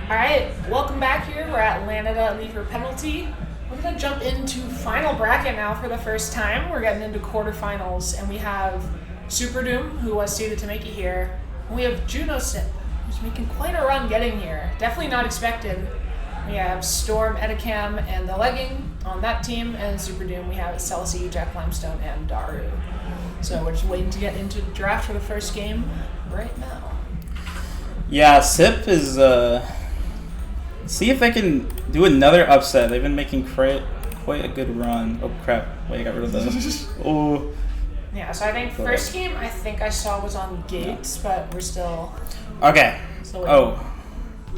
Alright, welcome back here. We're at LANADA Leave Her Penalty. We're going to jump into final bracket now for the first time. We're getting into quarterfinals, and we have SUPERDOOM, who was seeded to make it here. And we have JunoSip, who's making quite a run getting here. Definitely not expected. We have Storm, Edicam, and the Legging on that team, and SUPERDOOM we have Celsi, Jack Limestone, and Daru. So we're just waiting to get into the draft for the first game right now. Yeah, SIP is, see if they can do another upset. They've been making quite a good run. Oh, crap. Wait, I got rid of the... Oh. Yeah, so I think first game I think I saw was on Gates, but we're still... Okay. Still waiting. Oh.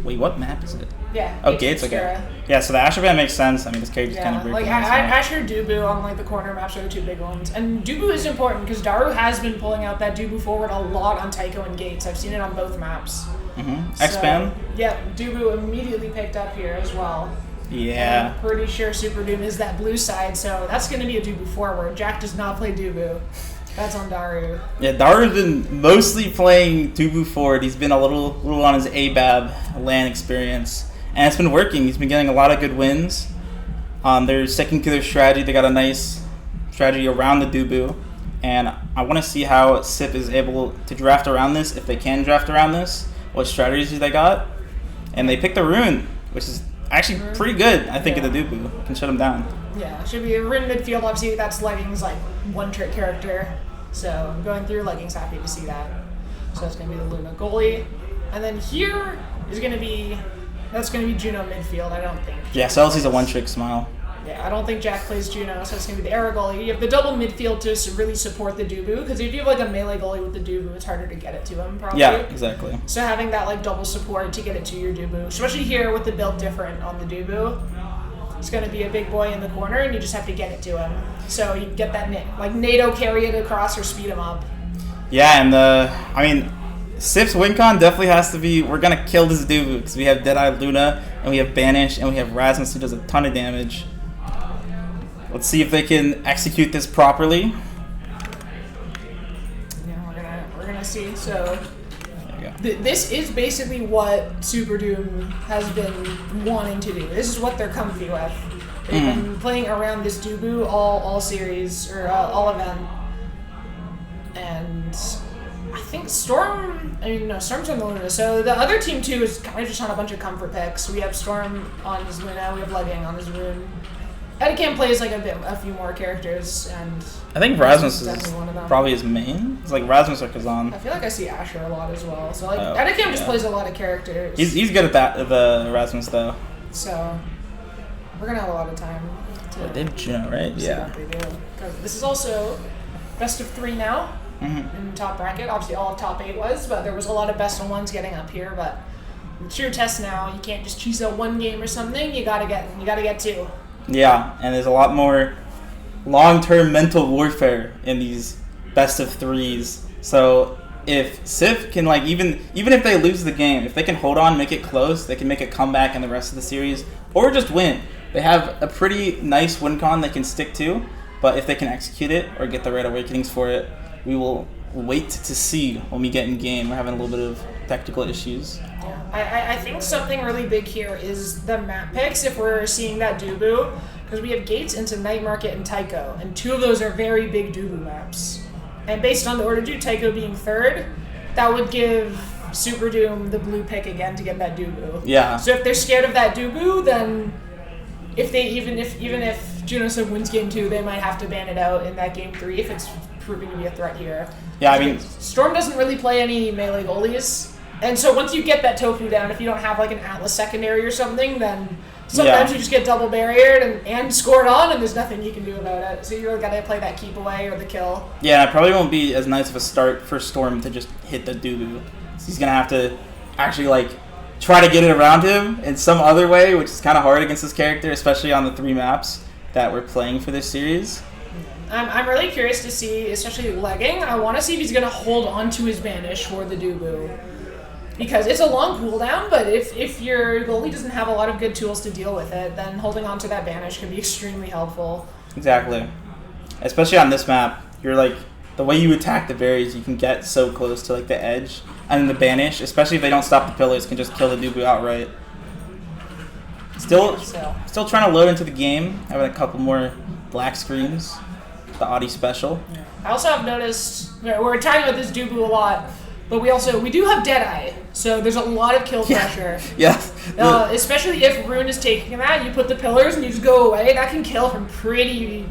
Wait, what map is it? Yeah. Oh, Gates, okay. Yeah, so the Asher ban makes sense. I mean, this character's kind of breaking. Like, Asher, Dubu on, like, the corner maps are the two big ones. And Dubu is important because Daru has been pulling out that Dubu forward a lot on Tycho and Gates. I've seen it on both maps. Mm-hmm. So, X-Ban? Yeah, Dubu immediately picked up here as well. Yeah. And I'm pretty sure SUPERDOOM is that blue side, so that's going to be a Dubu forward. Jack does not play Dubu. That's on Daru. Yeah, Daru's been mostly playing Dubu forward. He's been a little on his ABAB LAN experience. And it's been working. He's been getting a lot of good wins. They're sticking to their strategy. They got a nice strategy around the Dubu. And I want to see how SIP is able to draft around this, if they can draft around this, what strategies they got. And they picked the Rune, which is actually pretty good, I think, in the Dubu. Can shut him down. Yeah, should be a Rune midfield. Obviously, that's Legging's like one-trick character. So going through Legging's happy to see that. So that's going to be the Luna goalie. And then here is going to be... That's going to be Juno midfield, I don't think. Yeah, Celsi's a one-trick smile. Yeah, I don't think Jack plays Juno, so it's going to be the Era goalie. You have the double midfield to really support the Dubu, because if you have like a melee goalie with the Dubu, it's harder to get it to him, probably. Yeah, exactly. So having that like double support to get it to your Dubu, especially here with the build different on the Dubu, it's going to be a big boy in the corner, and you just have to get it to him. So you get that like NATO carry it across or speed him up. Yeah, and I mean, SIP's win con definitely has to be, we're going to kill this Dubu, because we have Deadeye Luna, and we have Banish, and we have Rasmus, who does a ton of damage. Let's see if they can execute this properly. Yeah, we're gonna see. So this is basically what SUPERDOOM has been wanting to do. This is what they're comfy with. They've been playing around this Dubu all series or all event, and I think Storm. I mean, no, Storm's on the Luna. So the other team too is kind of just on a bunch of comfort picks. We have Storm on his Luna. We have Legging on his Rune. Edicam plays like a few more characters, and I think Rasmus is one of them. probably his main. It's like Rasmus or Kazan. I feel like I see Asher a lot as well. So like Edicam just plays a lot of characters. He's good at that, the Rasmus though. So we're gonna have a lot of time to They have Juno, right? see what they do. 'Cause this is also best of 3 now in top bracket. Obviously all of top 8 was, but there was a lot of best of 1s getting up here. But it's your test now. You can't just choose out one game or something. You gotta get 2. Yeah, and there's a lot more long-term mental warfare in these best of 3s. So if SIP can, like, even if they lose the game, if they can hold on, make it close, they can make a comeback in the rest of the series, or just win. They have a pretty nice win con they can stick to, but if they can execute it or get the right awakenings for it, we will wait to see when we get in game. We're having a little bit of technical issues. I think something really big here is the map picks, if we're seeing that Dubu, because we have Gates into Night Market and Tycho, and 2 of those are very big Dubu maps. And based on the order due, Tycho being 3rd, that would give SUPERDOOM the blue pick again to get that Dubu. Yeah. So if they're scared of that Dubu, then if they even if JunoSip wins game 2, they might have to ban it out in that game 3 if it's proving to be a threat here. Yeah, I mean, Storm doesn't really play any melee goalies. And so once you get that Tofu down, if you don't have like an Atlas secondary or something, then sometimes you just get double barriered and scored on, and there's nothing you can do about it. So you really got to play that keep away or the kill. Yeah, it probably won't be as nice of a start for Storm to just hit the Dubu. So he's going to have to actually like try to get it around him in some other way, which is kind of hard against this character, especially on the 3 maps that we're playing for this series. I'm really curious to see, especially Legging. I want to see if he's going to hold on to his Banish for the Dubu. Because it's a long cooldown, but if your goalie doesn't have a lot of good tools to deal with it, then holding on to that Banish can be extremely helpful. Exactly. Especially on this map, you're like, the way you attack the berries, you can get so close to like the edge. And then the Banish, especially if they don't stop the pillars, can just kill the Dubu outright. Still, So. still trying to load into the game. Having a couple more black screens. The Audi special. I also have noticed, we're talking about this Dubu a lot, but we do have Deadeye, so there's a lot of kill pressure. Yeah. Especially if Rune is taking that, you put the pillars and you just go away, that can kill from pretty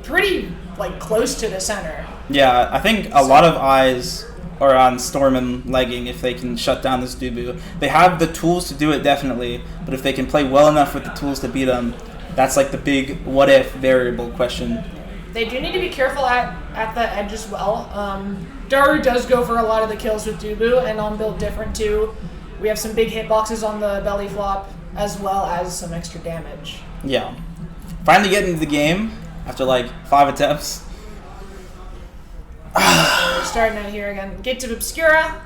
like close to the center. Yeah, I think a lot of eyes are on Storm and Legging if they can shut down this Dubu. They have the tools to do it definitely, but if they can play well enough with the tools to beat them, that's like the big what if variable question. They do need to be careful at the edge as well. Daru does go for a lot of the kills with Dubu, and on build different too. We have some big hitboxes on the belly flop, as well as some extra damage. Yeah. Finally getting into the game after like 5 attempts. We're starting out here again. Gates of Obscura,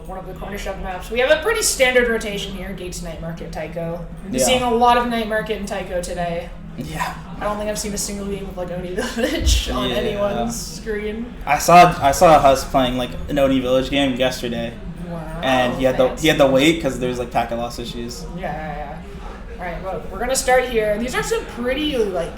one of the corner shove maps. We have a pretty standard rotation here. Gates, Night Market, Tycho. We're seeing a lot of Night Market and Tycho today. Yeah. I don't think I've seen a single game with like Oni Village on anyone's screen. I saw Hus playing like an Oni Village game yesterday. Wow. And he had to wait because there's like packet loss issues. Yeah. All right, well, we're gonna start here. These are some pretty like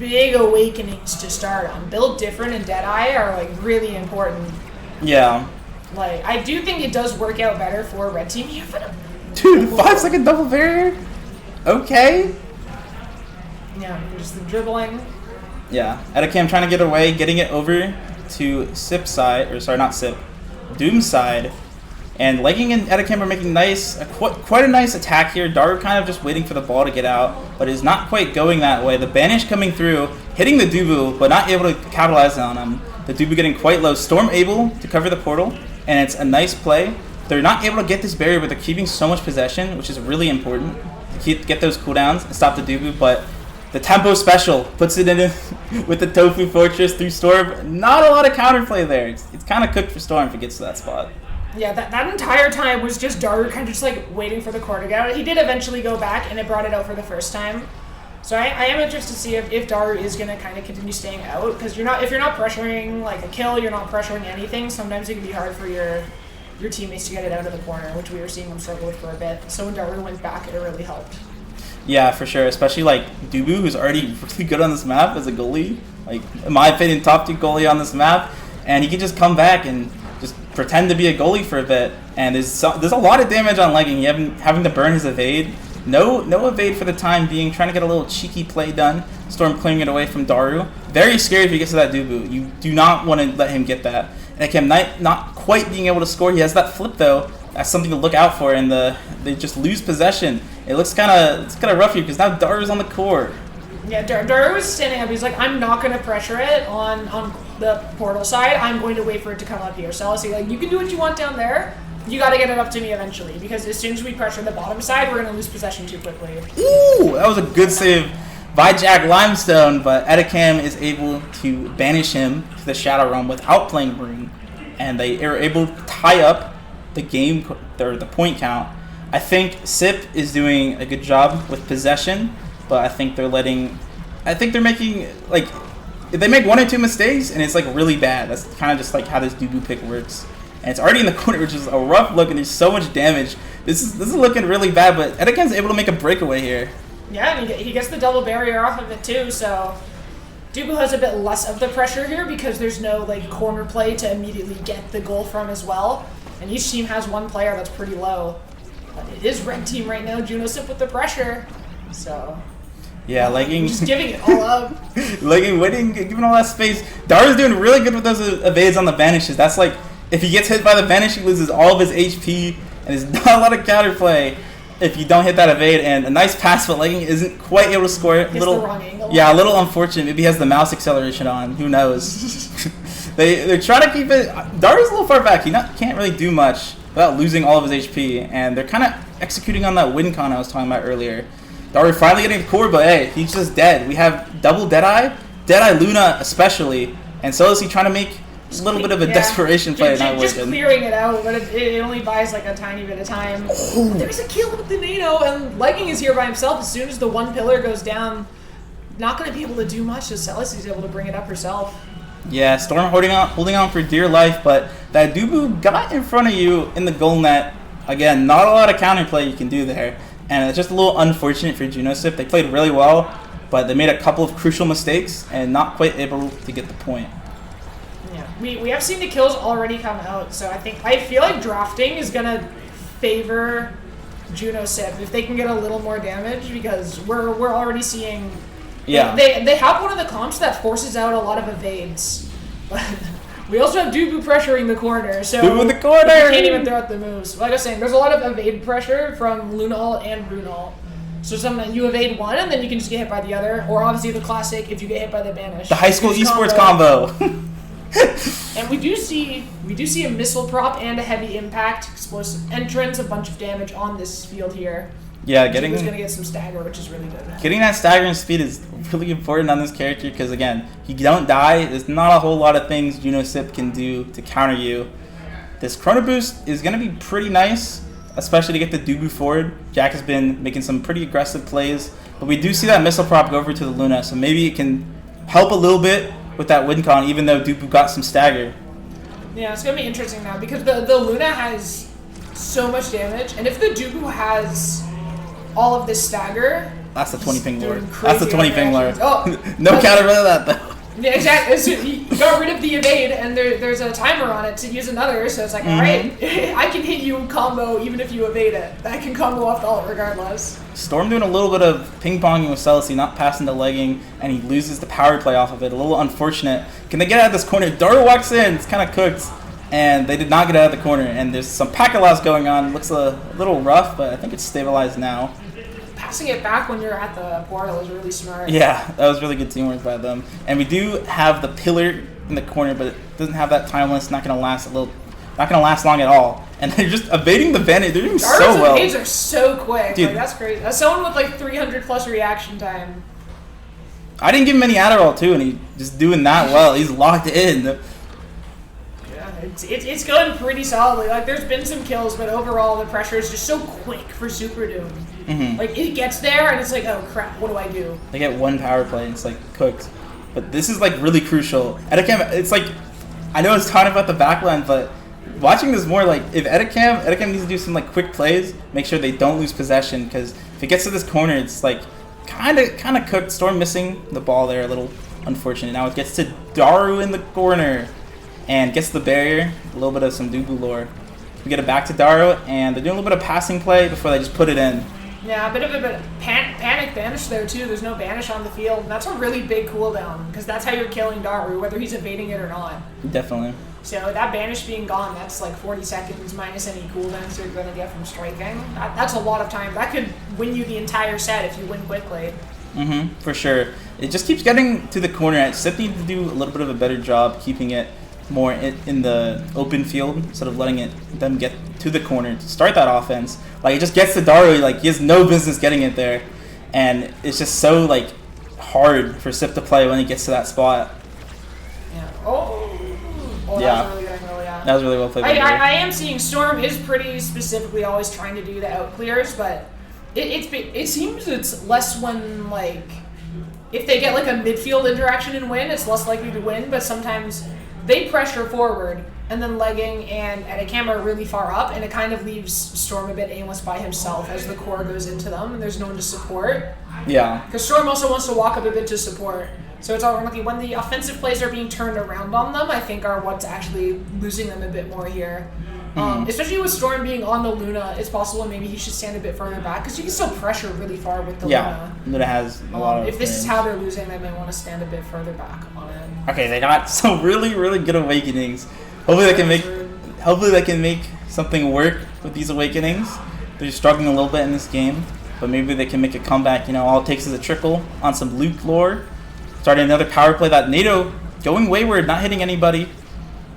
big awakenings to start on. Build different and Deadeye are like really important. Yeah. Like I do think it does work out better for red team. Dude, 5-second double barrier. Okay. Yeah, just the dribbling. Yeah, Edicam trying to get away, getting it over to Sip side, or sorry, not Sip, Doom side. And Legging and Edicam are making quite a nice attack here. Daru kind of just waiting for the ball to get out, but is not quite going that way. The Banish coming through, hitting the Dubu, but not able to capitalize on him. The Dubu getting quite low. Storm able to cover the portal, and it's a nice play. They're not able to get this barrier, but they're keeping so much possession, which is really important to get those cooldowns and stop the Dubu, but the tempo special puts it in with the Tofu Fortress through Storm. Not a lot of counterplay there. It's kind of cooked for Storm if it gets to that spot. Yeah, that entire time was just Daru kind of just like waiting for the core to get out. He did eventually go back, and it brought it out for the first time. So I am interested to see if Daru is going to kind of continue staying out, because if you're not pressuring like a kill, you're not pressuring anything. Sometimes it can be hard for your teammates to get it out of the corner, which we were seeing them struggle with for a bit. So when Daru went back, it really helped. Yeah, for sure. Especially like Dubu, who's already really good on this map as a goalie. Like, in my opinion, top 2 goalie on this map. And he can just come back and just pretend to be a goalie for a bit. And there's a lot of damage on Legging. Having to burn his evade. No evade for the time being. Trying to get a little cheeky play done. Storm clearing it away from Daru. Very scary if he gets to that Dubu. You do not want to let him get that. And again, not quite being able to score. He has that flip though. That's something to look out for. And they just lose possession. It looks kind of rough here because now Daru's on the core. Yeah, Daru is standing up. He's like, I'm not going to pressure it on the portal side. I'm going to wait for it to come up here. So I'll say, like, you can do what you want down there. You got to get it up to me eventually, because as soon as we pressure the bottom side, we're going to lose possession too quickly. Ooh, that was a good save by Jack Limestone, but Edicam is able to banish him to the Shadow Realm without playing Rune, and they are able to tie up the game, or the point count. I think Sip is doing a good job with possession, but I think they're making, like, if they make 1 or 2 mistakes and it's like really bad, that's kind of just like how this Dubu pick works. And it's already in the corner, which is a rough look, and there's so much damage. This is looking really bad, but Edicam's able to make a breakaway here. Yeah, and he gets the double barrier off of it too, so Dubu has a bit less of the pressure here because there's no like corner play to immediately get the goal from as well. And each team has one player that's pretty low. But it is red team right now, JunoSip with the pressure. So yeah, Legging just giving it all up. Legging waiting, giving all that space. Daru's doing really good with those evades on the vanishes. That's like, if he gets hit by the vanish, he loses all of his HP, and there's not a lot of counterplay if you don't hit that evade. And a nice pass, but Legging isn't quite able to score it. The wrong angle. Yeah, a little unfortunate. Maybe he has the mouse acceleration on. Who knows? They're trying to keep it. Daru's a little far back. He can't really do much without losing all of his HP, and they're kind of executing on that win con I was talking about earlier. Daru finally getting the core, but hey, he's just dead. We have double Deadeye Luna especially, and so is he trying to make a little bit of a desperation play. Just clearing it out, but it only buys like a tiny bit of time. There's a kill with the NATO, and Legging is here by himself. As soon as the one pillar goes down, not going to be able to do much. As Celesti's able to bring it up herself. Yeah, Storm holding on for dear life, but that Dubu got in front of you in the goal net. Again, not a lot of counterplay you can do there. And it's just a little unfortunate for JunoSip. They played really well, but they made a couple of crucial mistakes and not quite able to get the point. Yeah, we have seen the kills already come out, so I feel like drafting is gonna favor JunoSip if they can get a little more damage, because we're already seeing. Yeah. They have one of the comps that forces out a lot of evades. We also have Dubu pressuring the corner, so Dubu in the corner! You can't even throw out the moves. Like I was saying, there's a lot of evade pressure from Lunal and Brunal. So sometimes you evade one, and then you can just get hit by the other, or obviously the classic, if you get hit by the banish. The high school esports combo. And we do see a missile prop and a heavy impact explosive entrance, a bunch of damage on this field here. Yeah, Dubu's gonna get some stagger, which is really good. Getting that staggering speed is really important on this character because, again, you don't die. There's not a whole lot of things JunoSip can do to counter you. This Chrono Boost is going to be pretty nice, especially to get the Dubu forward. Jack has been making some pretty aggressive plays, but we do see that missile prop go over to the Luna, so maybe it can help a little bit with that win con, even though Dubu got some stagger. Yeah, it's going to be interesting now because the Luna has so much damage, and if the Dubu has all of this stagger... That's the 20 ping lord. That's the 20 ping lord. Oh, no counter for that, though. Yeah, exactly. So you got rid of the evade, and there's a timer on it to use another, so it's like, alright, I can hit you combo even if you evade it. I can combo off the ult regardless. Storm doing a little bit of ping-ponging with Celisy, not passing the legging, and he loses the power play off of it. A little unfortunate. Can they get out of this corner? Daru walks in. It's kind of cooked. And they did not get out of the corner. And there's some pack-a-loss going on. Looks a little rough, but I think it's stabilized now. Passing it back when you're at the portal is really smart. Yeah, that was really good teamwork by them. And we do have the pillar in the corner, but it doesn't have that timeless. Not gonna last long at all. And they're just evading the bandit. They're doing so well. Evades are so quick. Dude. Like, that's crazy. That's someone with like 300 plus reaction time. I didn't give him any Adderall too, and he's just doing that well. He's locked in. It's going pretty solidly. Like, there's been some kills, but overall the pressure is just so quick for SUPERDOOM. Like, it gets there, and it's like, oh crap, what do I do? They get one power play, and it's like cooked. But this is like really crucial. Edicam, it's like, I know it's talking about the backline, but watching this more, like, if Edicam needs to do some like quick plays, make sure they don't lose possession, because if it gets to this corner, it's like kind of cooked. Storm missing the ball there, a little unfortunate. Now it gets to Daru in the corner. And gets the barrier, a little bit of some Dubu lore. We get it back to Daru, and they're doing a little bit of passing play before they just put it in. Yeah, a bit of panic banish there too. There's no banish on the field, and that's a really big cooldown, because that's how you're killing Daru, whether he's evading it or not. Definitely. So that banish being gone, that's like 40 seconds minus any cooldowns you're going to get from striking. That's a lot of time. That could win you the entire set if you win quickly. For sure. It just keeps getting to the corner. Sip needs to do a little bit of a better job keeping it more in the open field instead of letting them get to the corner to start that offense. Like, it just gets to Daru, like, he has no business getting it there, and it's just so like hard for Sip to play when he gets to that spot. Yeah. Oh, yeah. That was really good. Yeah. That was really well played. I am seeing Storm is pretty specifically always trying to do the out clears, but it seems it's less when, like, if they get like a midfield interaction and win, it's less likely to win, but sometimes they pressure forward, and then legging and Edicam are really far up, and it kind of leaves Storm a bit aimless by himself as the core goes into them, and there's no one to support. Yeah. Because Storm also wants to walk up a bit to support. So it's ironically when the offensive plays are being turned around on them, I think are what's actually losing them a bit more here. Especially with Storm being on the Luna, it's possible maybe he should stand a bit further back, because you can still pressure really far with the Luna. Yeah, Luna has a lot of if this is how they're losing, they may want to stand a bit further back on it. Okay, they got some really good awakenings. Hopefully they can make something work with these awakenings. They're struggling a little bit in this game, but maybe they can make a comeback. You know, all it takes is a trickle on some Luke lore. Starting another power play. That NATO going wayward, not hitting anybody.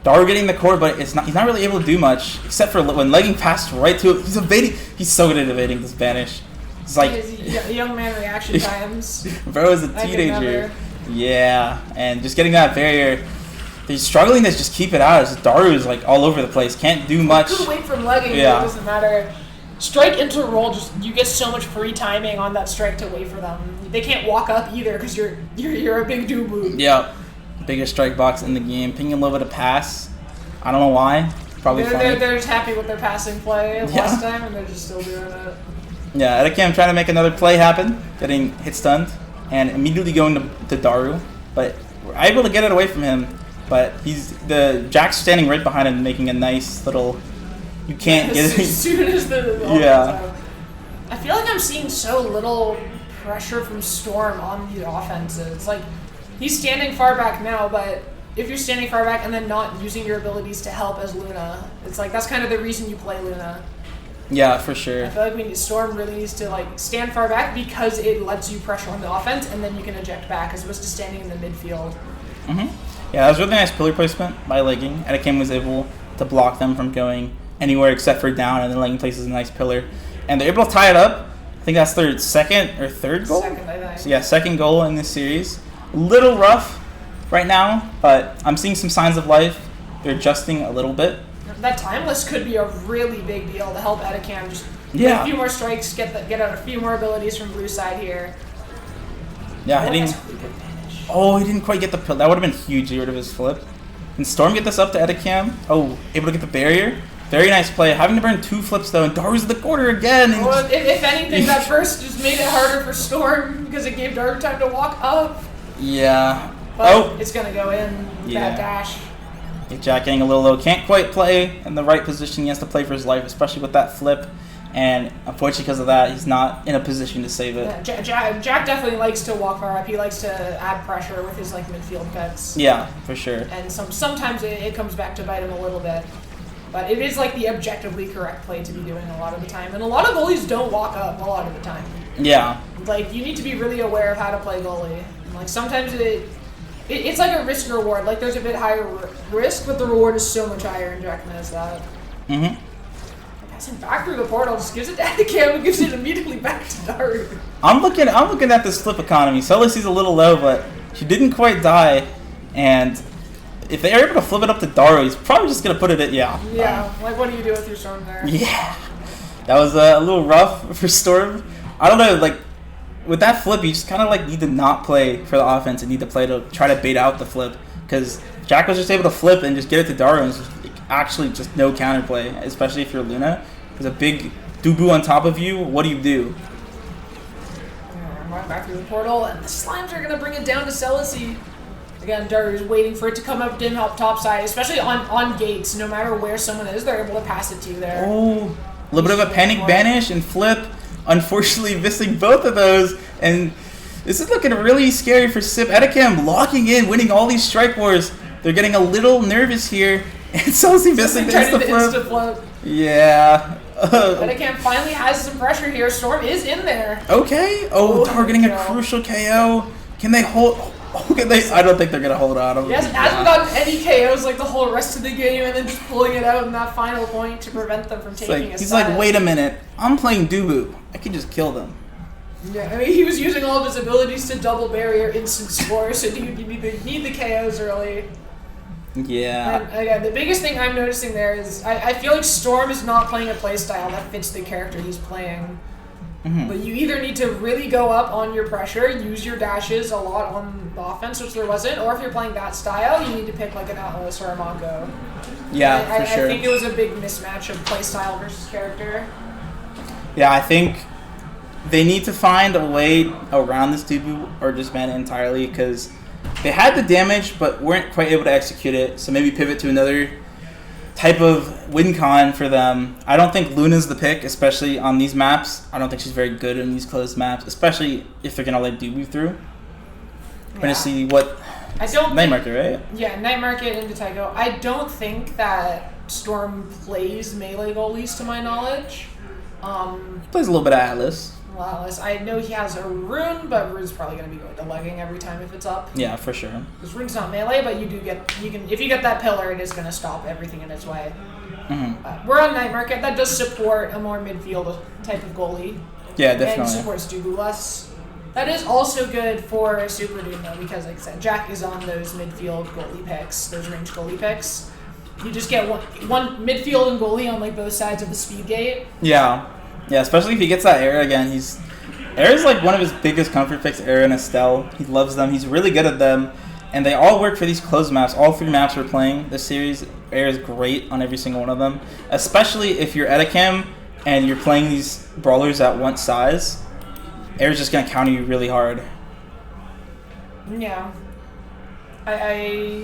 Daru getting the core, but he's not really able to do much, except for when legging passed right to it. He's evading. He's so good at evading this banish. It's like young man reaction times. Bro is a teenager. Yeah, and just getting that barrier. They're struggling to just keep it out. Daru is like all over the place. Can't do much. Good wait from legging. Yeah. It doesn't matter. Strike into roll, just you get so much free timing on that strike to wait for them. They can't walk up either because you're a big Dubu. Yeah. Biggest strike box in the game. Pinging a little bit of pass. I don't know why. Probably they're just happy with their passing play last time, and they're just still doing it. Yeah, Edekam trying to make another play happen, getting hit stunned, and immediately going to Daru, but we're able to get it away from him. But Jack's standing right behind him, making a nice little. You can't get it. As soon as the yeah. I feel like I'm seeing so little pressure from Storm on the offenses. Like, he's standing far back now, but if you're standing far back and then not using your abilities to help as Luna, it's like that's kind of the reason you play Luna. Yeah, for sure. I feel like Storm really needs to like stand far back because it lets you pressure on the offense, and then you can eject back as opposed to standing in the midfield. Yeah, that was really nice pillar placement by Legging. Edekam was able to block them from going anywhere except for down, and then Legging places a nice pillar. And they're able to tie it up. I think that's their second or third goal? Second, I think. So yeah, second goal in this series. A little rough right now, but I'm seeing some signs of life. They're adjusting a little bit. That timeless could be a really big deal to help Edekam just make a few more strikes, get out a few more abilities from blue side here. Yeah, hitting. Oh, he didn't quite get the pill. That would have been huge to get rid of his flip. Can Storm get this up to Edekam? Oh, able to get the barrier. Very nice play. Having to burn 2 flips though, and Daru's in the corner again. And well, if anything, that first just made it harder for Storm because it gave Daru time to walk up. Yeah. But it's gonna go in. That dash. Jack getting a little low. Can't quite play in the right position. He has to play for his life, especially with that flip. And unfortunately, because of that, he's not in a position to save it. Yeah, Jack definitely likes to walk far up. He likes to add pressure with his like midfield pets. Yeah, for sure. And sometimes it comes back to bite him a little bit. But it is like the objectively correct play to be doing a lot of the time. And a lot of goalies don't walk up a lot of the time. Yeah. Like, you need to be really aware of how to play goalie. And, like, sometimes it's like a risk reward. Like, there's a bit higher risk, but the reward is so much higher, and Jack knows that. Passing back through the portal just gives it to Edekam and gives it immediately back to Daru. I'm looking at this flip economy. Celicy's a little low, but she didn't quite die. And if they're able to flip it up to Daru, he's probably just going to put it at, Yeah, like what do you do with your Storm there? Yeah. That was a little rough for Storm. I don't know, like, with that flip, you just kind of, like, need to not play for the offense and need to play to try to bait out the flip. Because Jack was just able to flip and just get it to Daru, and it's just, actually just no counterplay, especially if you're Luna. There's a big Dubu on top of you. What do you do? Yeah, back through the portal, and the Slimes are going to bring it down to Celicy. Again, Daru's waiting for it to come up dim up top side, especially on gates. No matter where someone is, they're able to pass it to there. Oh, a little bit of a panic banish and flip. Unfortunately, missing both of those. And this is looking really scary for Sip. Edekam locking in, winning all these strike wars. They're getting a little nervous here. And Celicy missing the insta-flip. Yeah. Edekam finally has some pressure here. Storm is in there. Okay. Oh, Daru getting a crucial KO. Can they hold... I don't think they're going to hold on. He hasn't gotten any KOs like the whole rest of the game, and then just pulling it out in that final point to prevent them from taking a He's like, wait a minute. I'm playing Dubu. I can just kill them. Yeah, I mean, he was using all of his abilities to double barrier instant score, so you need the KOs early. Yeah. And again, the biggest thing I'm noticing there is I feel like Storm is not playing a playstyle that fits the character he's playing. But you either need to really go up on your pressure, use your dashes a lot on the offense, which there wasn't, or if you're playing that style, you need to pick like an Atlas or a Mongo. Yeah, for sure. I think it was a big mismatch of playstyle versus character. Yeah, I think they need to find a way around this Dubu or just ban it entirely, because they had the damage but weren't quite able to execute it, so maybe pivot to another type of win con for them. I don't think Luna's the pick, especially on these maps. I don't think she's very good in these closed maps, especially if they're going to let Dubu through. We're going to see what... Night Market, right? Yeah, Night Market into Tycho. I don't think that Storm plays melee goalies, to my knowledge. Plays a little bit of Atlas. Atlas. I know he has a Rune, but Rune's probably going to be going to Legging every time if it's up. Yeah, for sure. Because Rune's not melee, but if you get that pillar, it is going to stop everything in its way. We're on Night Market. That does support a more midfield type of goalie. Yeah, definitely. And supports Dubu less. That is also good for SUPERDOOM, though, because, like I said, Jack is on those midfield goalie picks, those range goalie picks. You just get one midfield and goalie on like both sides of the speed gate. Yeah. Yeah, especially if he gets that Era again. Era's like one of his biggest comfort picks, Era and Estelle. He loves them. He's really good at them. And they all work for these closed maps. All 3 maps we're playing this series, Era's great on every single one of them. Especially if you're Edekam, and you're playing these brawlers at one size, air's just gonna counter you really hard. Yeah. I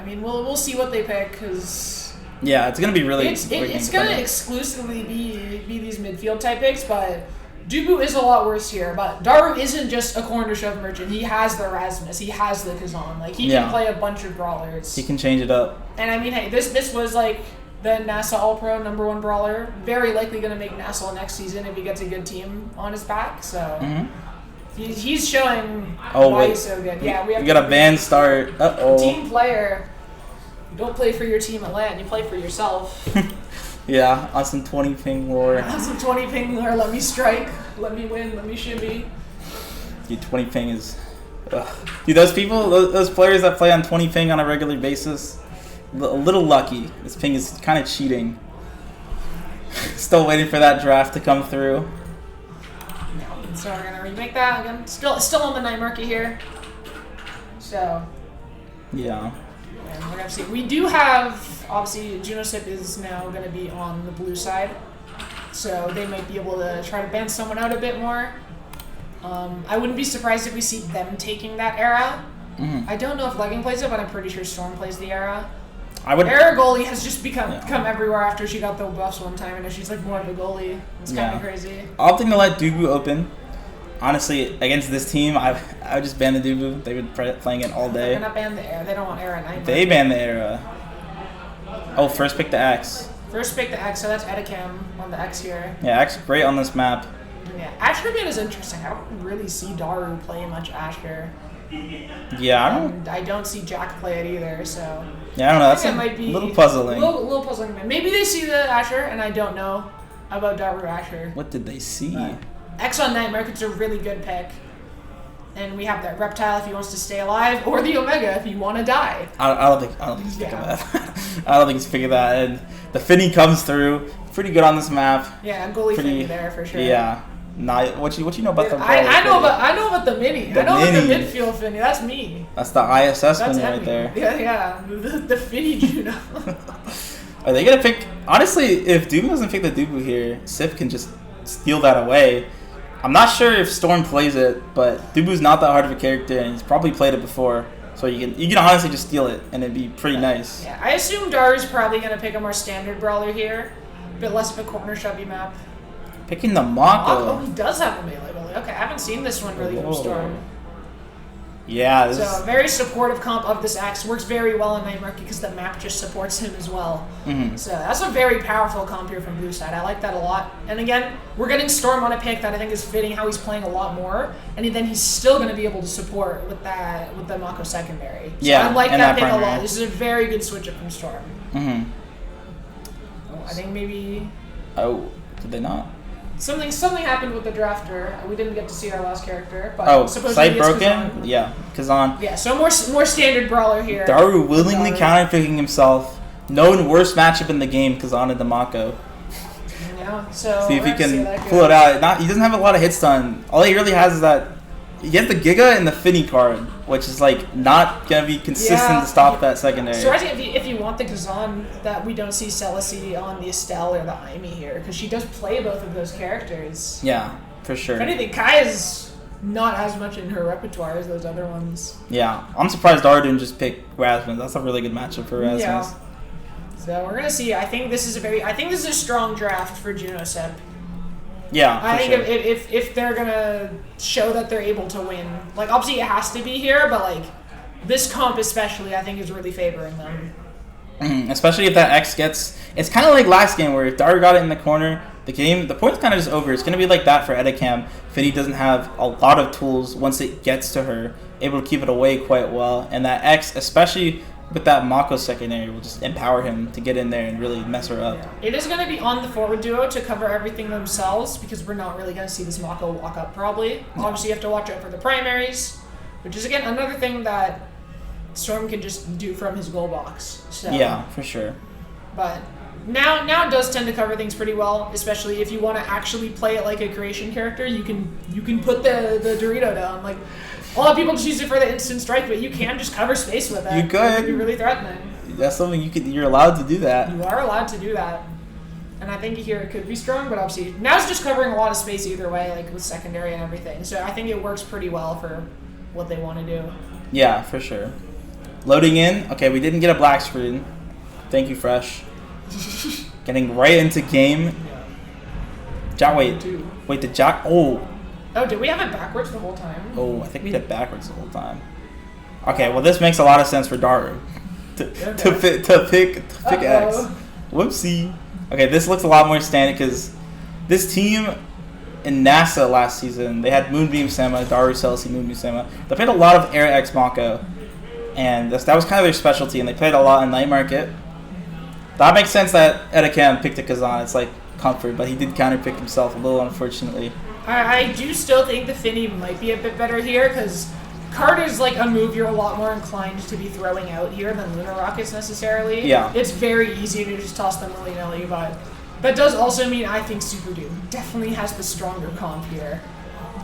mean, we'll see what they pick, because yeah, it's gonna be really. It's gonna exclusively be these midfield type picks, but Dubu is a lot worse here. But Daru isn't just a corner shove merchant. He has the Erasmus. He has the Kazan. Like, he can play a bunch of brawlers. He can change it up. And I mean, hey, this was like the NASA All-Pro #1 brawler. Very likely gonna make NASA next season if he gets a good team on his back. So. He's showing why he's so good. Yeah, we got a band start. Team player. You don't play for your team at LAN, you play for yourself. Yeah, on some 20 ping lore. On some 20 ping lore, let me strike, let me win, let me shimmy. Dude, 20 ping is... Ugh. Dude, those people, those players that play on 20 ping on a regular basis, a little lucky. This ping is kind of cheating. Still waiting for that draft to come through. So we're gonna remake that again. Still on the night market here. So yeah. And we're gonna see. We do have, obviously, JunoSip is now gonna be on the blue side, so they might be able to try to ban someone out a bit more. I wouldn't be surprised if we see them taking that era. I don't know if Legging plays it, but I'm pretty sure Storm plays the era. Era goalie has just become everywhere after she got the buffs one time, and she's like more of a goalie. It's kind of crazy. Opting to let Dubu open. Honestly, against this team, I would just ban the Dubu. They've been playing it all day. They're gonna ban the era. They don't want era at night. They ban the era. Oh, first pick the X. First pick the X, so that's Edicam on the X here. Yeah, X great on this map. Yeah, Asher ban is interesting. I don't really see Daru play much Asher. Yeah, I don't see Jack play it either, so... Yeah, I don't know. That's a little puzzling. A little puzzling. Maybe they see the Asher, and I don't know about Daru Asher. What did they see? X on Night Market's a really good pick. And we have that Reptile if he wants to stay alive, or the Omega if you want to die. I don't think he's thinking that. I don't think he's figured that. And the Finny comes through. Pretty good on this map. Yeah, goalie Finny there for sure. Yeah. Nah, what you know about the I know about the mini. I know about the midfield Finny. That's me. That's the ISS Finny right there. Yeah. The Finny Juno. Are they gonna pick? Honestly, if Dubu doesn't pick the Dubu here, Sif can just steal that away. I'm not sure if Storm plays it, but Dubu's not that hard of a character, and he's probably played it before. So you can honestly just steal it, and it'd be pretty nice. Yeah, I assume Daru's probably gonna pick a more standard brawler here, a bit less of a corner shovey map. Picking the Mako. Oh, he does have a melee bully. Okay, I haven't seen this one really from Storm. Yeah. So very supportive comp of this axe. Works very well in Night Market because the map just supports him as well. So that's a very powerful comp here from blue side. I like that a lot. And again, we're getting Storm on a pick that I think is fitting how he's playing a lot more. And then he's still going to be able to support with the Mako secondary. So yeah, I like that pick a lot. This is a very good switch up from Storm. Oh, I think maybe... Oh, did they not? Something happened with the drafter. We didn't get to see our last character. But sight broken? Kazan. Yeah, Kazan. Yeah, so more standard brawler here. Daru willingly counterpicking himself. Known worst matchup in the game, Kazan and the Mako. Yeah, so see if he can pull it out. He doesn't have a lot of hit stun. All he really has is that he gets the Giga and the Finny card, which is like not gonna be consistent to stop that secondary. So I think if you want the Kazan, that we don't see Celicy on the Estelle or the Aimee here, because she does play both of those characters. Yeah, for sure. If anything, Kai is not as much in her repertoire as those other ones. Yeah, I'm surprised Daru didn't just pick Rasmus. That's a really good matchup for Rasmus. Yeah. So we're gonna see. I think this is a strong draft for JunoSip. Yeah, I think if they're gonna show that they're able to win, like obviously it has to be here, but like this comp especially, I think is really favoring them. Especially if that X gets, it's kind of like last game where if Daru got it in the corner, the point's kind of just over. It's gonna be like that for Edicam. Finny doesn't have a lot of tools once it gets to her, able to keep it away quite well, and that X, especially with that Mako secondary, will just empower him to get in there and really mess her up. Yeah. It is going to be on the forward duo to cover everything themselves because we're not really going to see this Mako walk up probably. Yeah. Obviously, you have to watch out for the primaries, which is, again, another thing that Storm can just do from his goal box. So, yeah, for sure. But now it does tend to cover things pretty well, especially if you want to actually play it like a creation character. You can put the Dorito down. Like, a lot of people just use it for the instant strike, but you can just cover space with it. You could. It can be really threatening. That's something you're allowed to do that. You are allowed to do that. And I think here it could be strong, but obviously now it's just covering a lot of space either way, like with secondary and everything. So I think it works pretty well for what they want to do. Yeah, for sure. Loading in. Okay, we didn't get a black screen. Thank you, Fresh. Getting right into game. Jack, wait, the Jack. Oh, did we have it backwards the whole time? I think we had it backwards the whole time. Okay, well this makes a lot of sense for Daru to pick X. Whoopsie. Okay, this looks a lot more standard because this team in NASA last season, they had Moonbeam Sema, Daru Celsi, Moonbeam Sema. They played a lot of Air X Mako, and that was kind of their specialty, and they played a lot in Night Market. That makes sense that Edekam picked a Kazan. It's like comfort, but he did counterpick himself a little, unfortunately. I do still think the Finny might be a bit better here because Carter's like a move you're a lot more inclined to be throwing out here than Lunar Rockets necessarily. Yeah. It's very easy to just toss them willy-nilly, but that does also mean I think SUPERDOOM definitely has the stronger comp here.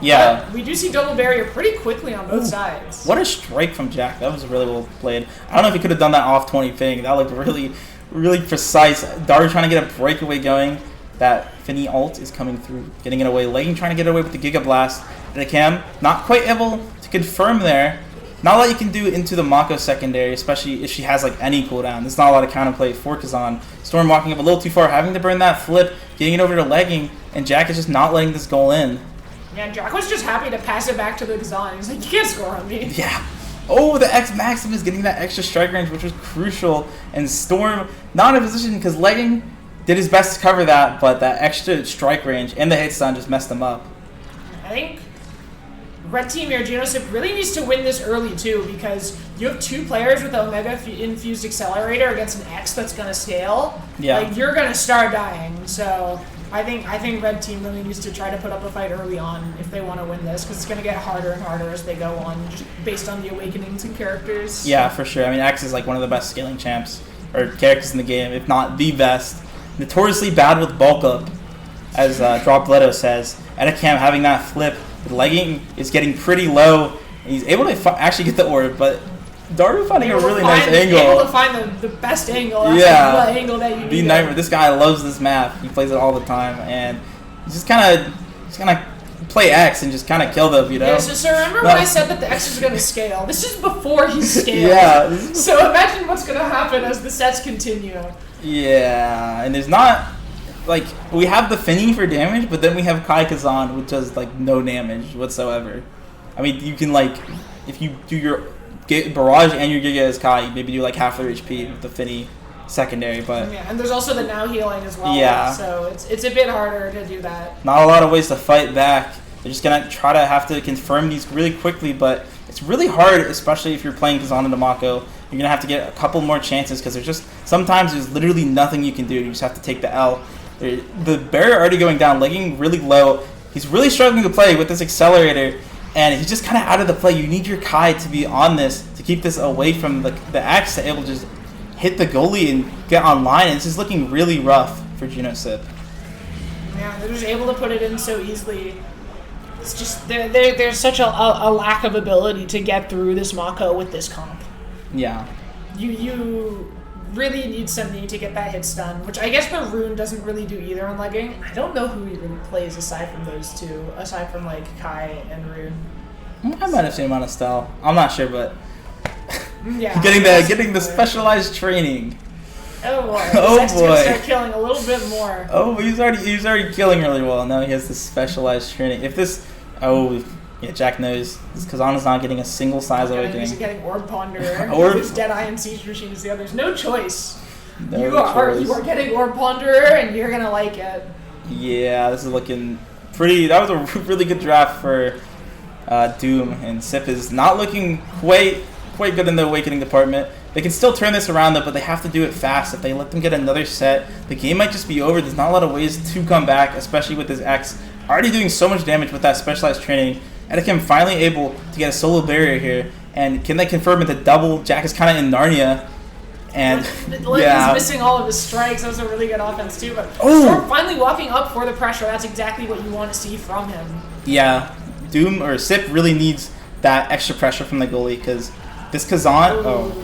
Yeah. But we do see double barrier pretty quickly on both sides. What a strike from Jack. That was really well played. I don't know if he could have done that off 20 ping. That looked really, really precise. Daru trying to get a breakaway going. That Finny ult is coming through, getting it away. Legging trying to get away with the Giga Blast. Edekam not quite able to confirm there. Not a lot you can do into the Mako secondary, especially if she has like any cooldown. There's not a lot of counterplay for Kazan. Storm walking up a little too far, having to burn that flip, getting it over to Legging, and Jack is just not letting this goal in. Yeah, Jack was just happy to pass it back to the Kazan. He's like, you can't score on me. Yeah. Oh, the X Maxim is getting that extra strike range, which was crucial. And Storm not in a position because Legging did his best to cover that, but that extra strike range and the hit stun just messed him up. I think Red Team here, JunoSip, really needs to win this early too because you have two players with the Omega infused accelerator against an X that's going to scale. Yeah. Like, you're going to start dying. So I think Red Team really needs to try to put up a fight early on if they want to win this because it's going to get harder and harder as they go on just based on the awakenings and characters. Yeah, for sure. I mean, X is like one of the best scaling champs or characters in the game, if not the best. Notoriously bad with bulk up, as Drop Leto says. Edekam having that flip. The Legging is getting pretty low. And he's able to actually get the orb, but Daru finding a really nice angle. Able to find the best angle. That's yeah. Like the angle that you need. Nightmare. This guy loves this map. He plays it all the time, and he's just kind of play X and just kind of kill them, you know? Yeah, so remember when I said that the X is going to scale? This is before he scaled. Yeah. So imagine what's going to happen as the sets continue. Yeah, and there's not, like, we have the Finny for damage, but then we have Kai Kazan, which does, like, no damage whatsoever. I mean, you can, like, if you do your Barrage and your Giga as Kai, maybe do, like, half their HP with the Finny secondary, but... Yeah, and there's also the now healing as well. Yeah. So it's a bit harder to do that. Not a lot of ways to fight back. They're just going to try to have to confirm these really quickly, but it's really hard, especially if you're playing Kazan and Mako. You're going to have to get a couple more chances because sometimes there's literally nothing you can do. You just have to take the L. The barrier already going down, Legging really low. He's really struggling to play with this accelerator, and he's just kind of out of the play. You need your Kai to be on this to keep this away from the X to able to just hit the goalie and get online. And it's just looking really rough for JunoSip. Yeah, they're just able to put it in so easily. It's just there's such a lack of ability to get through this Mako with this comp. Yeah. You really need something to get that hit stun, which I guess the Rune doesn't really do either on Legging. I don't know who he really plays aside from those two, aside from like Kai and Rune. I might have seen him on Estelle. I'm not sure, but yeah, getting the specialized training. Oh boy. Oh Next boy. Start killing a little bit more. Oh, he's already killing really well. Now he has this specialized training. If this, yeah, Jack knows this Kazana's not getting a single size awakening. He's getting Orb Ponder. Orb. His Deadeye and Siege Machine is the other. There's no choice. No you are choice. getting Orb Ponderer, and you're gonna like it. Yeah, this is looking pretty. That was a really good draft for Doom, and Sip is not looking quite good in the awakening department. They can still turn this around though, but they have to do it fast. If they let them get another set, the game might just be over. There's not a lot of ways to come back, especially with this X already doing so much damage with that specialized training. Edekam finally able to get a solo barrier here, and can they confirm it? The double Jack is kind of in Narnia, and yeah, he's missing all of his strikes. That was a really good offense too. But Storm finally walking up for the pressure. That's exactly what you want to see from him. Yeah, Doom or Sip really needs that extra pressure from the goalie because This Kazan,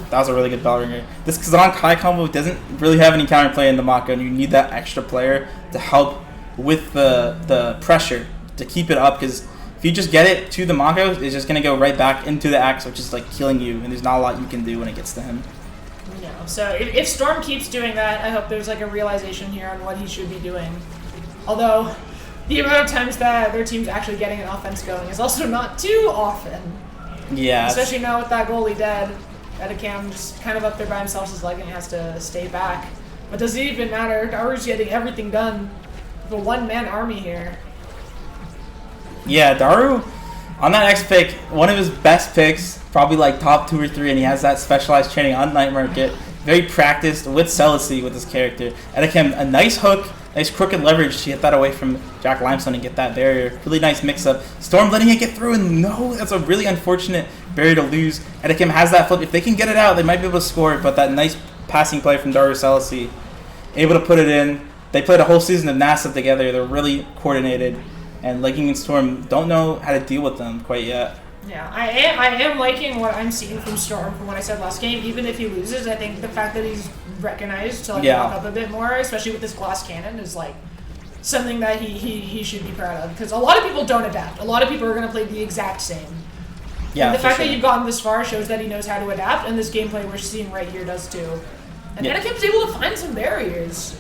that was a really good bell ringer. This Kazan Kai combo doesn't really have any counterplay in the Mako, and you need that extra player to help with the pressure to keep it up, because if you just get it to the Mako, it's just going to go right back into the X, which is like killing you, and there's not a lot you can do when it gets to him. No. So if Storm keeps doing that, I hope there's like a realization here on what he should be doing. Although the amount of times that their team's actually getting an offense going is also not too often. Yeah. Especially now with that goalie dead. Edicam just kind of up there by himself, his leg, and he has to stay back. But does it even matter? Daru's getting everything done. The one-man army here. Yeah, Daru, on that X pick, one of his best picks, probably like top 2 or 3, and he has that specialized training on Night Market. Very practiced with Celicy with his character. Edicam, a nice hook, nice crooked leverage to get that away from Jack Limestone and get that barrier. Really nice mix-up. Storm letting it get through, and no, that's a really unfortunate barrier to lose. Edicam has that flip. If they can get it out, they might be able to score, but that nice passing play from Daru Celicy, able to put it in. They played a whole season of NASA together. They're really coordinated, and Liking and Storm don't know how to deal with them quite yet. Yeah, I am liking what I'm seeing from Storm from what I said last game. Even if he loses, I think the fact that he's recognized to like walk up a bit more, especially with this glass cannon, is like something that he should be proud of. Because a lot of people don't adapt. A lot of people are going to play the exact same. Yeah, and the fact that you've gotten this far shows that he knows how to adapt, and this gameplay we're seeing right here does too. And Edicam's able to find some barriers.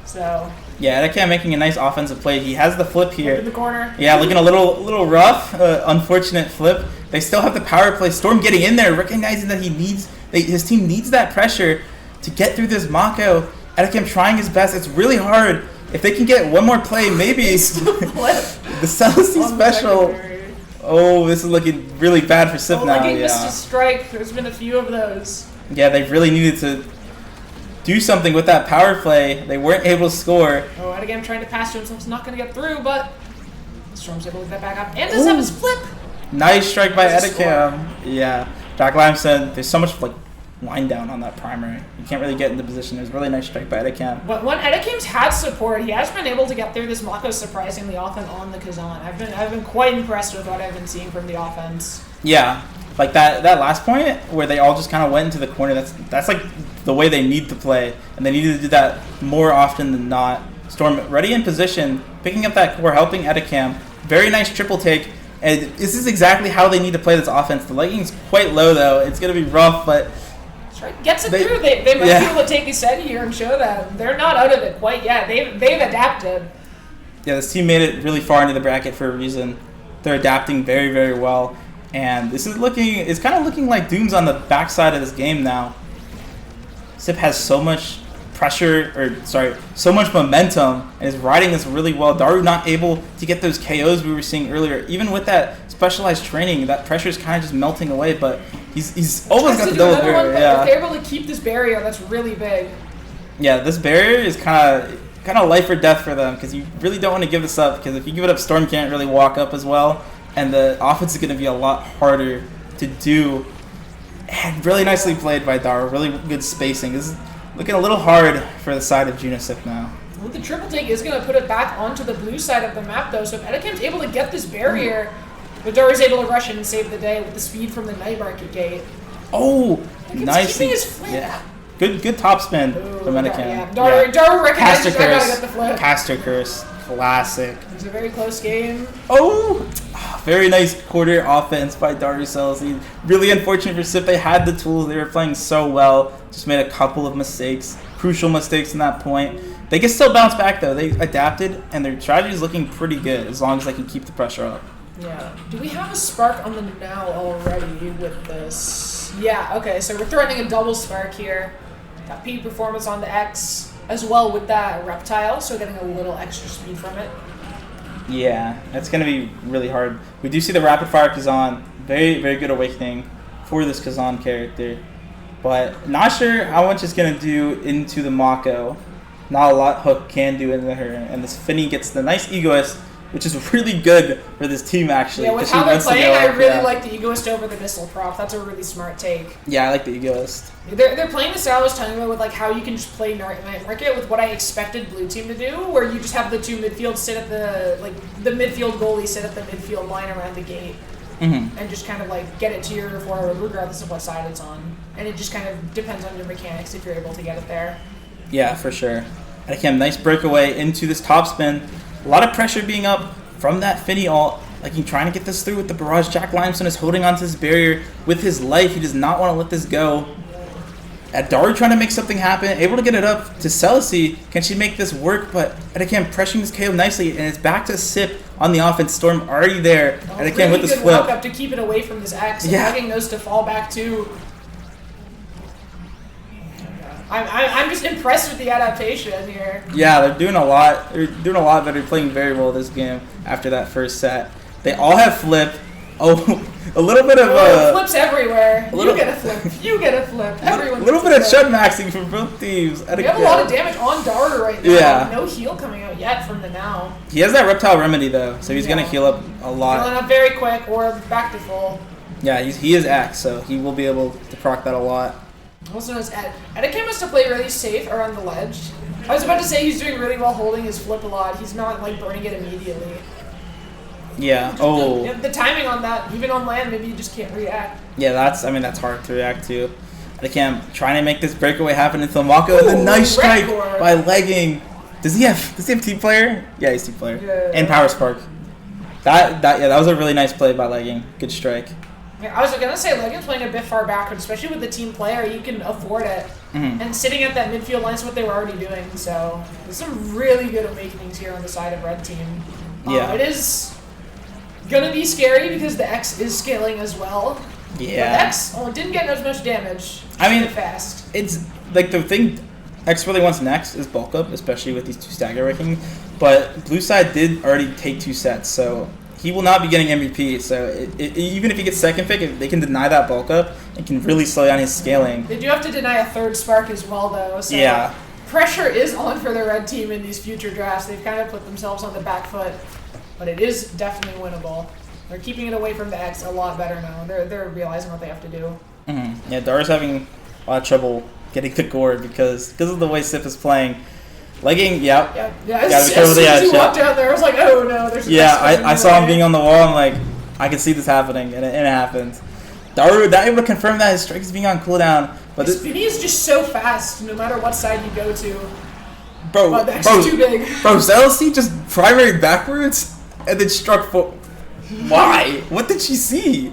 So yeah, Edicam making a nice offensive play. He has the flip here. in the corner. Yeah, looking a little rough. Unfortunate flip. They still have the power play. Storm getting in there, recognizing that his team needs that pressure to get through this Mako. Edicam trying his best. It's really hard. If they can get one more play, maybe the Celicy special. Oh, this is looking really bad for Sip now. Like he missed a strike. There's been a few of those. Yeah, they really needed to do something with that power play. They weren't able to score. Oh, and again, trying to pass to himself. He's not going to get through, but Storm's able to get that back up. And does have his flip. Nice strike by Edicam. Yeah. Jack Limestone, there's so much like wind down on that primary. You can't really get into position. There's a really nice strike by Edicam. But when Edicam's had support, he has been able to get through this Mako surprisingly often on the Kazan. I've been quite impressed with what I've been seeing from the offense. Yeah. Like that last point where they all just kind of went into the corner, that's like the way they need to play, and they needed to do that more often than not. Storm ready in position, picking up that core, helping Edicam. Very nice triple take, and this is exactly how they need to play this offense. The legging's quite low though. It's going to be rough, but gets it through. They might be able to take a set here and show that they're not out of it quite yet. They've adapted. Yeah, this team made it really far into the bracket for a reason. They're adapting very, very well. And this is kind of looking like Doom's on the backside of this game now. Sip has so much so much momentum and is riding this really well. Daru not able to get those KOs we were seeing earlier. Even with that specialized training, that pressure is kind of just melting away, but he's almost got the double barrier. If they're able to keep this barrier, that's really big. Yeah, this barrier is kind of life or death for them, because you really don't want to give this up, because if you give it up, Storm can't really walk up as well. And the offense is going to be a lot harder to do. And really nicely played by Daru. Really good spacing. This is looking a little hard for the side of JunoSip now. Well, the triple take is going to put it back onto the blue side of the map, though. So if Edicam's able to get this barrier, but Daru's able to rush in and save the day with the speed from the Night Market gate. Oh, nice. Keeping his flip. Yeah. Good top spin from Edicam. Yeah. Daru recognizes I gotta get the flip. Caster Curse. Classic. It's a very close game. Oh! Very nice quarter offense by Daru Celicy. Really unfortunate for Sip. They had the tools. They were playing so well. Just made a couple of mistakes. Crucial mistakes in that point. They can still bounce back, though. They adapted, and their strategy is looking pretty good as long as they can keep the pressure up. Yeah. Do we have a spark on the now already with this? Yeah, okay. So we're threatening a double spark here. Got peak performance on the X as well with that reptile, so getting a little extra speed from it. Yeah, that's going to be really hard. We do see the rapid fire Kazan. Very, very good awakening for this Kazan character. But not sure how much it's going to do into the Mako. Not a lot Hook can do into her. And this Finny gets the nice Egoist, which is really good for this team, actually. Yeah, with how they're playing, I really like the Egoist over the Missile prop. That's a really smart take. Yeah, I like the Egoist. They're playing the style I was telling you about with like how you can just play Night Market with what I expected Blue Team to do, where you just have the two midfield sit at the midfield goalie sit at the midfield line around the gate. and just kind of like get it to your forward regardless of what side it's on. And it just kind of depends on your mechanics if you're able to get it there. Yeah, for sure. And again, nice breakaway into this top spin. A lot of pressure being up from that Finny ult. Like, he's trying to get this through with the barrage. Jack Limestone is holding onto this barrier with his life. He does not want to let this go. Daru trying to make something happen, able to get it up to Celici. Can she make this work? But again, pressuring this KO nicely, and it's back to Sip on the offense. Storm already there, and again really with this good flip. walk up to keep it away from this X. And Yeah. Legging knows to fall back too. I'm just impressed with the adaptation here. Yeah, they're doing a lot. They're doing a lot better, playing very well this game after that first set. They all have flip. Oh, a little bit of flips everywhere. little- You get a flip. You get a flip. Everyone. a little gets bit of a flip. shut maxing from both teams. We have a lot of damage on Daru right now. Yeah. No heal coming out yet from the now. He has that reptile remedy though, so he's gonna heal up a lot. Healing up very quick or back to full. Yeah, he is X, so he will be able to proc that a lot. Also known as Ed. Etiquette must have played really safe around the ledge. I was about to say he's doing really well holding his flip a lot. He's not like burning it immediately. Yeah. Oh. The timing on that, even on land, maybe you just can't react. Yeah, that's hard to react to. Etiquette trying to make this breakaway happen into Mako, and then nice strike Redcore. by Legging. Does he have team player? Yeah, he's team player. Yeah. And Power Spark. That was a really nice play by Legging. Good strike. Yeah, I was gonna say Legging's playing a bit far backward, especially with the team player. You can afford it, and sitting at that midfield line is what they were already doing. So there's some really good awakenings here on the side of red team. Yeah. It is gonna be scary because the X is scaling as well. Yeah. But X didn't get as much damage. I mean, fast. It's like the thing X really wants next is bulk up, especially with these two stagger rankings. But blue side did already take 2 sets, so he will not be getting MVP. So even if he gets second pick, they can deny that bulk up and can really slow down his scaling. They do have to deny a third spark as well, though. So Yeah. pressure is on for the red team in these future drafts. They've kind of put themselves on the back foot, but it is definitely winnable. They're keeping it away from the X a lot better now. They're realizing what they have to do. Yeah, Daru's having a lot of trouble getting the gourd because of the way Sip is playing. Legging, Yeah. Gotta be careful with the As soon as edge, he walked out there, I was like, oh no, there's. I saw him being on the wall. I'm like, I can see this happening, and it happened. Daru not able to confirm that his strike is being on cooldown, but this, Spinny is just so fast, no matter what side you go to. bro, Oh, the X is too big. Bro, Celici just primary backwards and then struck for. Why? What did she see?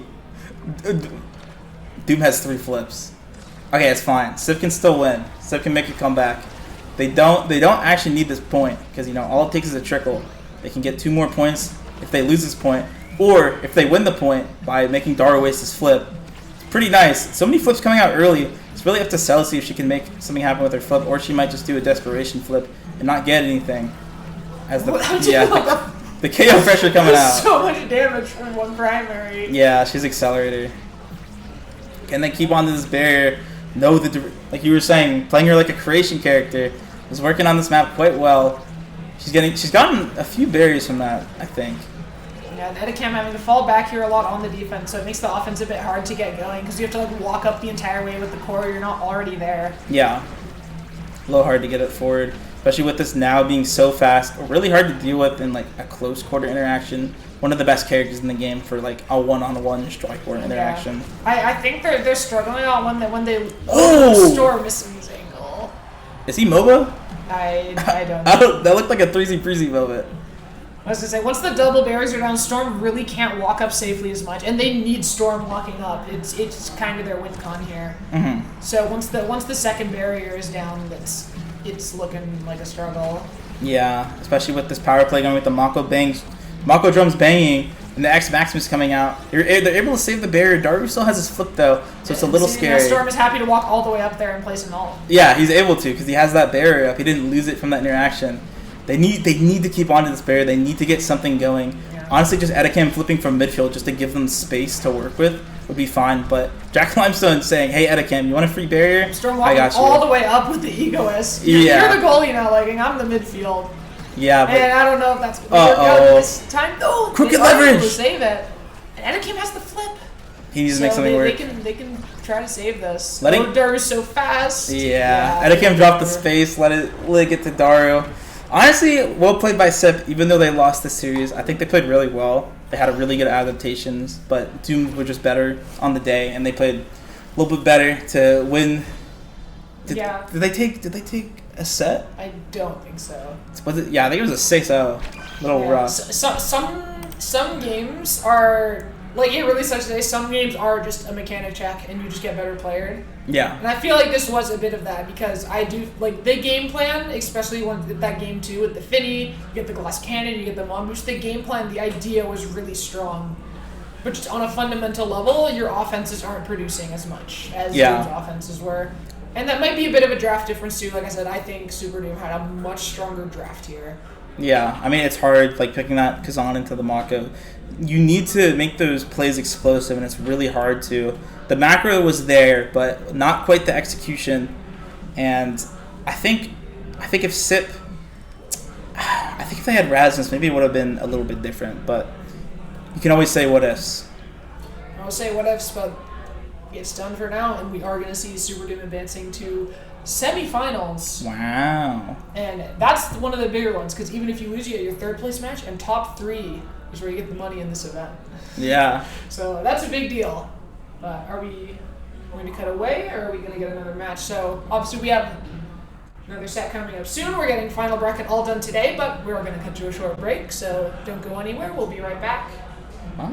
Doom has 3 flips. Okay, it's fine. Sip can still win. Sip can make a comeback. They don't actually need this point because all it takes is a trickle. They can get 2 more points if they lose this point, or if they win the point by making Daru waste his flip. It's pretty nice. So many flips coming out early. It's really up to Celici if she can make something happen with her flip, or she might just do a desperation flip and not get anything. As the the KO pressure coming out. So much damage from one primary. Yeah, she's accelerator. Can they keep onto this barrier? Know that, like you were saying, playing her like a creation character is working on this map quite well. She's gotten a few barriers from that, I think. Yeah, the Edicam having to fall back here a lot on the defense, so it makes the offense a bit hard to get going because you have to like walk up the entire way with the core. You're not already there. Yeah, a little hard to get it forward, especially with this now being so fast. Really hard to deal with in like a close quarter interaction. One of the best characters in the game for like a one-on-one strike quarter interaction. I think they're struggling out when they Storm missing his angle. Is he MOBA? I don't know. That looked like a 3Z Freezy moment. I was gonna say, once the double barriers are down, Storm really can't walk up safely as much, and they need Storm walking up. It's kind of their win con here. So once the second barrier is down, it's looking like a struggle. Yeah, especially with this power play going with the Mako drums banging, and the X Maximus coming out. They're able to save the barrier. Daru still has his flip though, so it's a little scary. Storm is happy to walk all the way up there and place an ult. Yeah, he's able to because he has that barrier up. He didn't lose it from that interaction. They need to keep onto this barrier. They need to get something going. Yeah. Honestly, just Edicam flipping from midfield just to give them space to work with would be fine. But Jack Limestone saying, "Hey Edicam, you want a free barrier? Storm walking all the way up with the Egoist. Yeah. You're the goalie now, Legging. I'm the midfield. Yeah, but and I don't know if that's what they're doing this time. No, crooked leverage to save it. And Edicam has the flip. He needs to make something work. They can try to save this. Daru's so fast. Yeah. Edicam dropped the space. Let it get to Daru. Honestly, well played by SIP. Even though they lost the series, I think they played really well. They had a really good adaptations, but Doom were just better on the day, and they played a little bit better to win. Did they take a set? I don't think so. Was it? Yeah, I think it was a 6-0. Little rough. Some games are like it really sucks today. Some games are just a mechanic check, and you just get better player. Yeah. And I feel like this was a bit of that because I do like the game plan, especially when that game 2 with the Finny, you get the glass cannon, you get the mongoose. The game plan, the idea was really strong, but just on a fundamental level, your offenses aren't producing as much as Doom's offenses were. And that might be a bit of a draft difference too. Like I said, I think Super Doom had a much stronger draft here. Yeah, I mean it's hard like picking that Kazan into the Mako. You need to make those plays explosive, and it's really hard to. The macro was there, but not quite the execution. And I think if SIP, I think if they had Rasmus, maybe it would have been a little bit different. But you can always say what ifs. I'll say what ifs, but it's done for now, and we are going to see Super Doom advancing to semifinals. Wow. And that's one of the bigger ones, because even if you lose, you get your third place match, and top 3 is where you get the money in this event. Yeah. So that's a big deal. Are we going to cut away, or are we going to get another match? So obviously we have another set coming up soon. We're getting final bracket all done today, but we're going to cut to a short break, so don't go anywhere. We'll be right back. Huh?